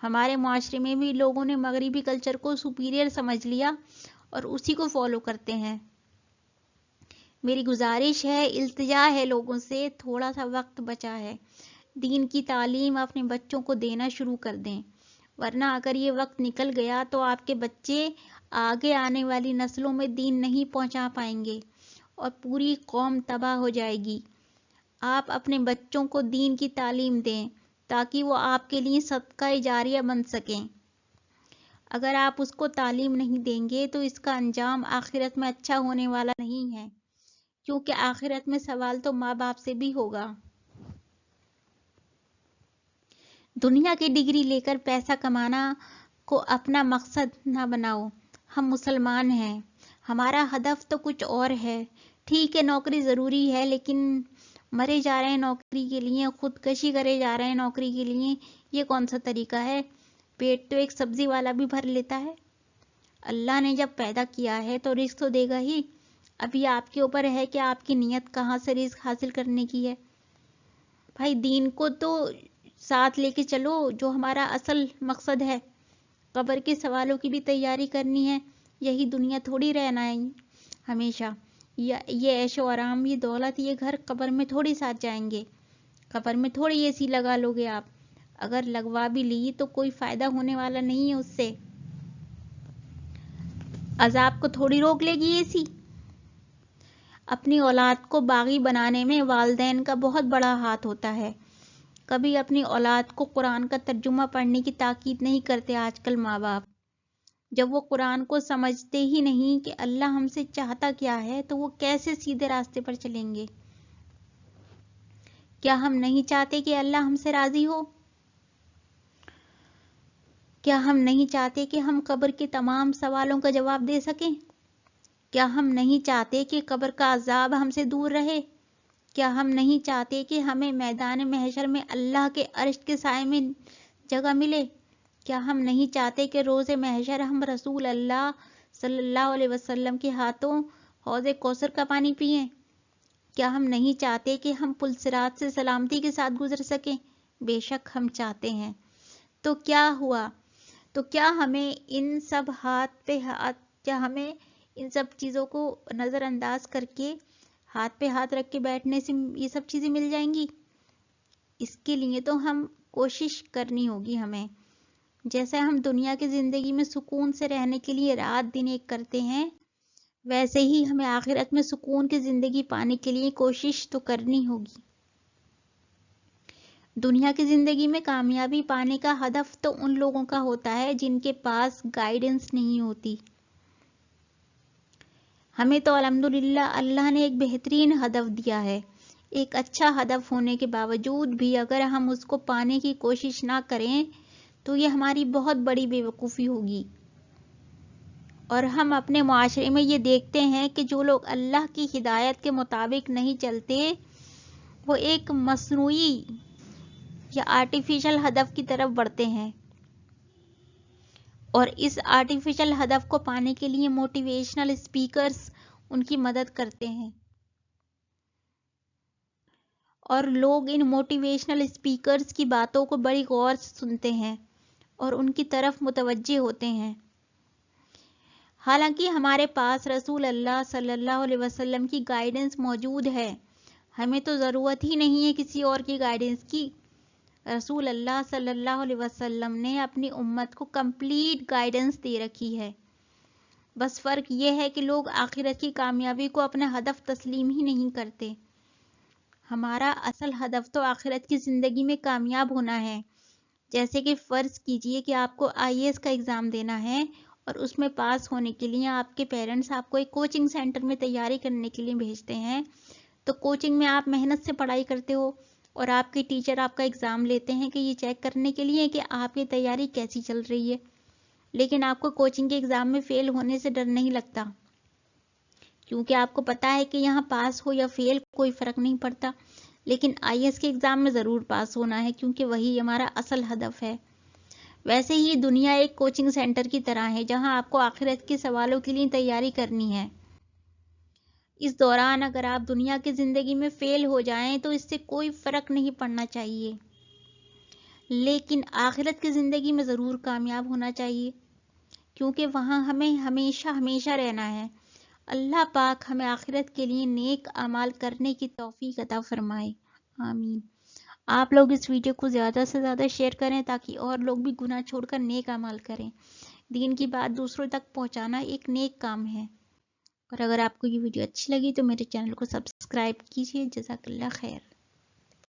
ہمارے معاشرے میں بھی لوگوں نے مغربی کلچر کو سپیریئر سمجھ لیا اور اسی کو فالو کرتے ہیں۔ میری گزارش ہے، التجا ہے لوگوں سے، تھوڑا سا وقت بچا ہے، دین کی تعلیم اپنے بچوں کو دینا شروع کر دیں، ورنہ اگر یہ وقت نکل گیا تو آپ کے بچے آگے آنے والی نسلوں میں دین نہیں پہنچا پائیں گے اور پوری قوم تباہ ہو جائے گی۔ آپ اپنے بچوں کو دین کی تعلیم دیں تاکہ وہ آپ کے لیے صدقہ جاریہ بن سکیں۔ اگر آپ اس کو تعلیم نہیں دیں گے تو اس کا انجام آخرت میں اچھا ہونے والا نہیں ہے، کیونکہ آخرت میں سوال تو ماں باپ سے بھی ہوگا۔ دنیا کی ڈگری لے کر پیسہ کمانا کو اپنا مقصد نہ بناؤ۔ ہم مسلمان ہیں، ہمارا ہدف تو کچھ اور ہے۔ ٹھیک ہے، نوکری ضروری ہے، لیکن مرے جا رہے ہیں نوکری کے لیے، خودکشی کرے جا رہے ہیں نوکری کے لیے، یہ کون سا طریقہ ہے؟ پیٹ تو ایک سبزی والا بھی بھر لیتا ہے۔ اللہ نے جب پیدا کیا ہے تو رزق تو دے گا ہی۔ ابھی آپ کے اوپر ہے کہ آپ کی نیت کہاں سے رزق حاصل کرنے کی ہے۔ بھائی دین کو تو ساتھ لے کے چلو، جو ہمارا اصل مقصد ہے۔ قبر کے سوالوں کی بھی تیاری کرنی ہے، یہی دنیا تھوڑی رہنا ہے ہمیشہ۔ یہ عیش و آرام، یہ دولت، یہ گھر قبر میں تھوڑی ساتھ جائیں گے۔ قبر میں تھوڑی اے سی لگا لو گے آپ، اگر لگوا بھی لی تو کوئی فائدہ ہونے والا نہیں ہے اس سے۔ عذاب کو تھوڑی روک لے گی اے سی۔ اپنی اولاد کو باغی بنانے میں والدین کا بہت بڑا ہاتھ ہوتا ہے۔ کبھی اپنی اولاد کو قرآن کا ترجمہ پڑھنے کی تاکید نہیں کرتے آج کل ماں باپ۔ جب وہ قرآن کو سمجھتے ہی نہیں کہ اللہ ہم سے چاہتا کیا ہے تو وہ کیسے سیدھے راستے پر چلیں گے؟ کیا ہم نہیں چاہتے کہ اللہ ہم سے راضی ہو؟ کیا ہم نہیں چاہتے کہ ہم قبر کے تمام سوالوں کا جواب دے سکیں؟ کیا ہم نہیں چاہتے کہ قبر کا عذاب ہم سے دور رہے؟ کیا ہم نہیں چاہتے کہ ہمیں میدان محشر میں اللہ کے عرش کے سائے میں جگہ ملے؟ کیا ہم نہیں چاہتے کہ روز محشر ہم رسول اللہ صلی اللہ علیہ وسلم کے ہاتھوں حوض کوثر کا پانی پئیں؟ کیا ہم نہیں چاہتے کہ ہم پل صراط سے سلامتی کے ساتھ گزر سکیں؟ بے شک ہم چاہتے ہیں۔ تو کیا ہوا؟ تو کیا ہمیں ان سب چیزوں کو نظر انداز کر کے ہاتھ پہ ہاتھ رکھ کے بیٹھنے سے یہ سب چیزیں مل جائیں گی؟ اس کے لیے تو ہم کوشش کرنی ہوگی ہمیں۔ جیسے ہم دنیا کی زندگی میں سکون سے رہنے کے لیے رات دن ایک کرتے ہیں، ویسے ہی ہمیں آخرت میں سکون کی زندگی پانے کے لیے کوشش تو کرنی ہوگی۔ دنیا کی زندگی میں کامیابی پانے کا ہدف تو ان لوگوں کا ہوتا ہے جن کے پاس گائیڈنس نہیں ہوتی۔ ہمیں تو الحمدللہ اللہ نے ایک بہترین ہدف دیا ہے۔ ایک اچھا ہدف ہونے کے باوجود بھی اگر ہم اس کو پانے کی کوشش نہ کریں تو یہ ہماری بہت بڑی بے وقوفی ہوگی۔ اور ہم اپنے معاشرے میں یہ دیکھتے ہیں کہ جو لوگ اللہ کی ہدایت کے مطابق نہیں چلتے وہ ایک مصنوعی یا آرٹیفیشل ہدف کی طرف بڑھتے ہیں، اور اس آرٹیفیشل ہدف کو پانے کے لیے موٹیویشنل اسپیکرز ان کی مدد کرتے ہیں، اور لوگ ان موٹیویشنل اسپیکرز کی باتوں کو بڑی غور سے سنتے ہیں اور ان کی طرف متوجہ ہوتے ہیں۔ حالانکہ ہمارے پاس رسول اللہ صلی اللہ علیہ وسلم کی گائیڈنس موجود ہے، ہمیں تو ضرورت ہی نہیں ہے کسی اور کی گائیڈنس کی۔ رسول اللہ صلی اللہ علیہ وسلم نے اپنی امت کو کمپلیٹ گائیڈنس دے رکھی ہے۔ بس فرق یہ ہے کہ لوگ آخرت کی کامیابی کو اپنا ہدف تسلیم ہی نہیں کرتے۔ ہمارا اصل ہدف تو آخرت کی زندگی میں کامیاب ہونا ہے۔ جیسے کہ فرض کیجئے کہ آپ کو IAS کا ایگزام دینا ہے اور اس میں پاس ہونے کے لیے آپ کے پیرنٹس آپ کو ایک کوچنگ سینٹر میں تیاری کرنے کے لیے بھیجتے ہیں، تو کوچنگ میں آپ محنت سے پڑھائی کرتے ہو اور آپ کے ٹیچر آپ کا ایگزام لیتے ہیں کہ یہ چیک کرنے کے لیے کہ آپ کی تیاری کیسی چل رہی ہے، لیکن آپ کو کوچنگ کے ایگزام میں فیل ہونے سے ڈر نہیں لگتا، کیونکہ آپ کو پتا ہے کہ یہاں پاس ہو یا فیل کوئی فرق نہیں پڑتا، لیکن IAS کے ایگزام میں ضرور پاس ہونا ہے کیونکہ وہی ہمارا اصل ہدف ہے۔ ویسے ہی دنیا ایک کوچنگ سینٹر کی طرح ہے جہاں آپ کو آخرت کے سوالوں کے لیے تیاری کرنی ہے۔ اس دوران اگر آپ دنیا کی زندگی میں فیل ہو جائیں تو اس سے کوئی فرق نہیں پڑنا چاہیے۔ لیکن آخرت کی زندگی میں ضرور کامیاب ہونا چاہیے، کیونکہ وہاں ہمیں ہمیشہ ہمیشہ رہنا ہے۔ اللہ پاک ہمیں آخرت کے لیے نیک اعمال کرنے کی توفیق عطا فرمائے، آمین۔ آپ لوگ اس ویڈیو کو زیادہ سے زیادہ شیئر کریں تاکہ اور لوگ بھی گناہ چھوڑ کر نیک اعمال کریں۔ دین کی بات دوسروں تک پہنچانا ایک نیک کام ہے۔ اور اگر آپ کو یہ ویڈیو اچھی لگی تو میرے چینل کو سبسکرائب کیجیے۔ جزاک اللہ خیر۔